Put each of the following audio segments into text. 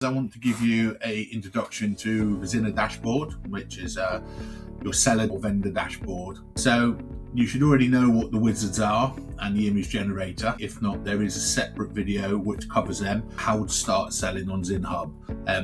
I want to give you an introduction to the Zinner Dashboard, which is your seller or vendor dashboard. So you should already know what the wizards are and the image generator. If not, there is a separate video which covers them, how to start selling on Zinn Hub.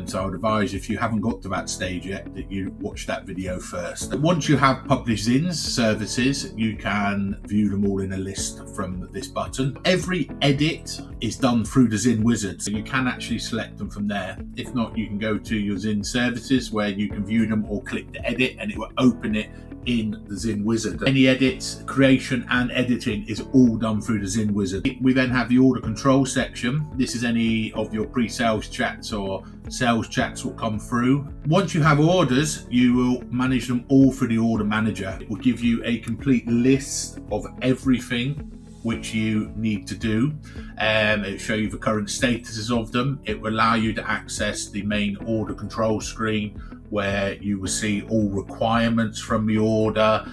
So I would advise, if you haven't got to that stage yet, that you watch that video first. Once you have published Zinn's services, you can view them all in a list from this button. Every edit is done through the Zinn wizard, so you can actually select them from there. If not, you can go to your Zinn services where you can view them, or click the edit and it will open it in the Zinn wizard. Any edits, creation and editing is all done through the Zinn wizard. We then have the order control section. This is any of your pre-sales chats or sales chats will come through. Once you have orders, you will manage them all through the order manager. It will give you a complete list of everything which you need to do. It will show you the current statuses of them. It will allow you to access the main order control screen, where you will see all requirements from the order.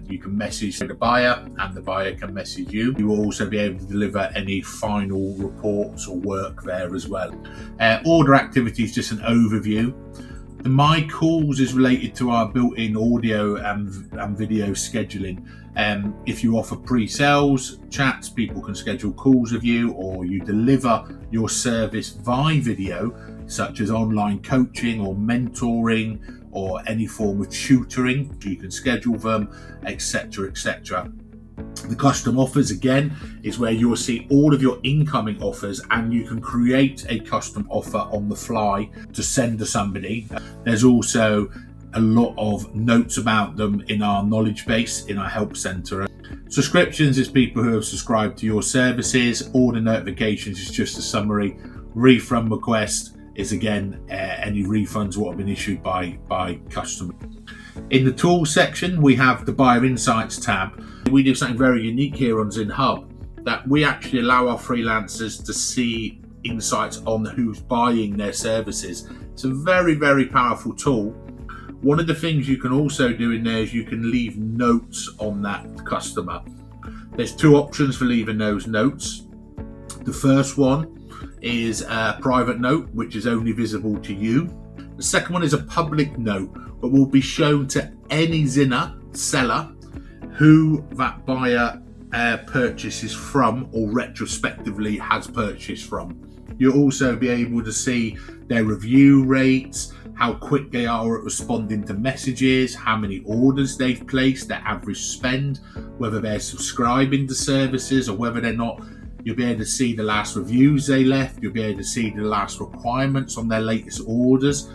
You can message the buyer and the buyer can message you. You will also be able to deliver any final reports or work there as well. Order activity is just an overview. The My Calls is related to our built-in audio and video scheduling. If you offer pre-sales chats, people can schedule calls with you, or you deliver your service via video, such as online coaching or mentoring or any form of tutoring. You can schedule them, etc., etc. The custom offers, again, is where you will see all of your incoming offers, and you can create a custom offer on the fly to send to somebody. There's also a lot of notes about them in our knowledge base in our help center. Subscriptions is people who have subscribed to your services. Order notifications is just a summary. Refund request is, again, any refunds what have been issued by customers. In the tools section, we have the Buyer Insights tab. We do something very unique here on Zinn Hub, that we actually allow our freelancers to see insights on who's buying their services. It's a very, very powerful tool. One of the things you can also do in there is you can leave notes on that customer. There's two options for leaving those notes. The first one is a private note, which is only visible to you. The second one is a public note, but will be shown to any Zinner seller who that buyer purchases from, or retrospectively has purchased from. You'll also be able to see their review rates, how quick they are at responding to messages, how many orders they've placed, their average spend, whether they're subscribing to services or whether they're not. You'll be able to see the last reviews they left. You'll be able to see the last requirements on their latest orders,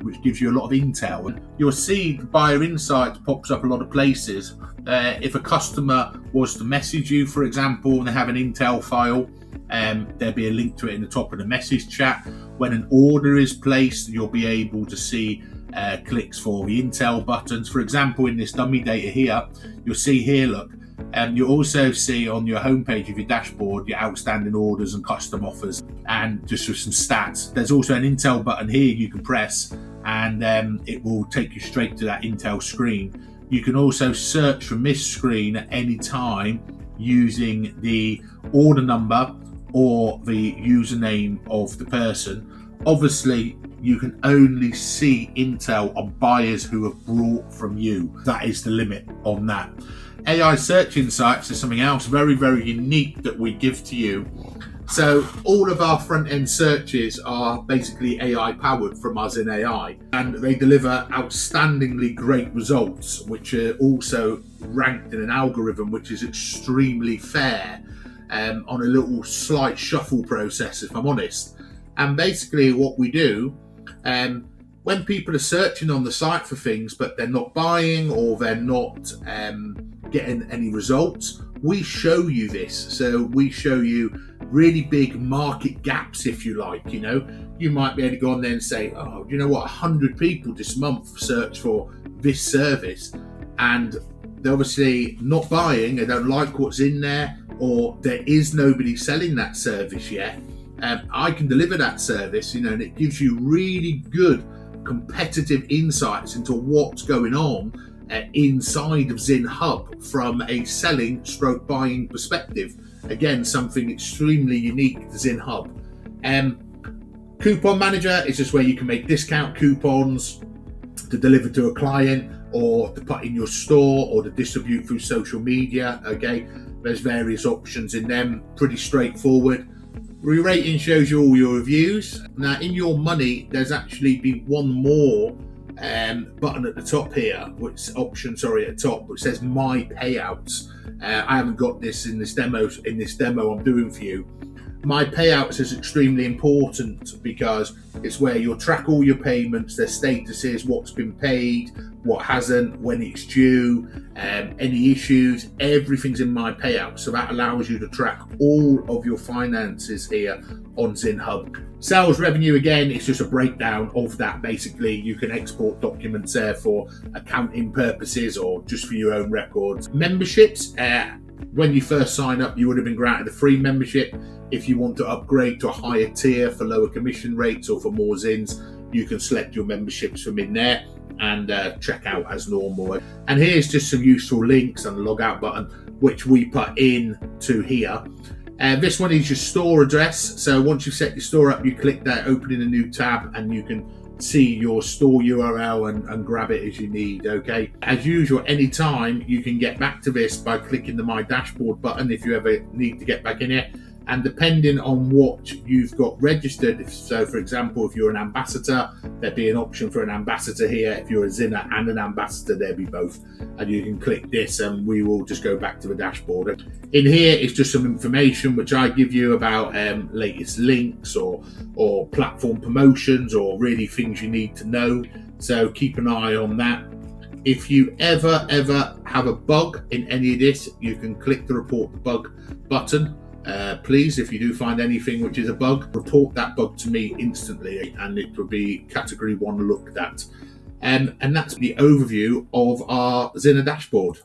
which gives you a lot of intel. And you'll see the Buyer Insights pops up a lot of places. If a customer was to message you, for example, and they have an intel file, there'll be a link to it in the top of the message chat. When an order is placed, you'll be able to see clicks for the intel buttons. For example, in this dummy data here, you'll see here, look, you'll also see on your homepage of your dashboard your outstanding orders and custom offers, and just with some stats. There's also an intel button here you can press, and it will take you straight to that intel screen. You can also search from this screen at any time using the order number or the username of the person. Obviously, you can only see intel on buyers who have bought from you. That is the limit on that. AI Search Insights is something else very, very unique that we give to you. So all of our front-end searches are basically AI powered from our Zinn AI, and they deliver outstandingly great results, which are also ranked in an algorithm which is extremely fair, on a little slight shuffle process, if I'm honest. And basically what we do, when people are searching on the site for things but they're not buying, or they're not getting any results, we show you this. So we show you really big market gaps, if you like. You know, you might be able to go on there and say, oh, you know what, 100 people this month search for this service, and they're obviously not buying, they don't like what's in there, or there is nobody selling that service yet. I can deliver that service, you know, and it gives you really good competitive insights into what's going on inside of Zinn Hub from a selling / buying perspective. Again, something extremely unique to Zinn Hub. Coupon Manager is just where you can make discount coupons to deliver to a client, or to put in your store, or to distribute through social media. Okay, there's various options in them, pretty straightforward. Re-rating shows you all your reviews. Now in your money, there's actually been one more button at the top here, which option, sorry, at the top, which says My Payouts. I haven't got this in this demo I'm doing for you. My Payouts is extremely important because it's where you'll track all your payments, their statuses, what's been paid, what hasn't, when it's due, any issues, everything's in My Payouts. So that allows you to track all of your finances here on Zinn Hub. Sales revenue, again, it's just a breakdown of that. Basically, you can export documents there for accounting purposes or just for your own records. Memberships, when you first sign up, you would have been granted a free membership. If you want to upgrade to a higher tier for lower commission rates or for more Zins, you can select your memberships from in there and check out as normal. And here's just some useful links and a log out button, which we put in to here. This one is your store address. So once you've set your store up, you click that, open in a new tab, and you can see your store URL and grab it as you need. Okay, as usual, anytime you can get back to this by clicking the My Dashboard button if you ever need to get back in here. And depending on what you've got registered, so for example, if you're an ambassador, there'd be an option for an ambassador here. If you're a Zinner and an ambassador, there'd be both. And you can click this and we will just go back to the dashboard. In here, it's just some information which I give you about latest links or platform promotions, or really things you need to know. So keep an eye on that. If you ever have a bug in any of this, you can click the report the bug button. Please, if you do find anything which is a bug, report that bug to me instantly and it will be category 1 looked at. And that's the overview of our Zinner Dashboard.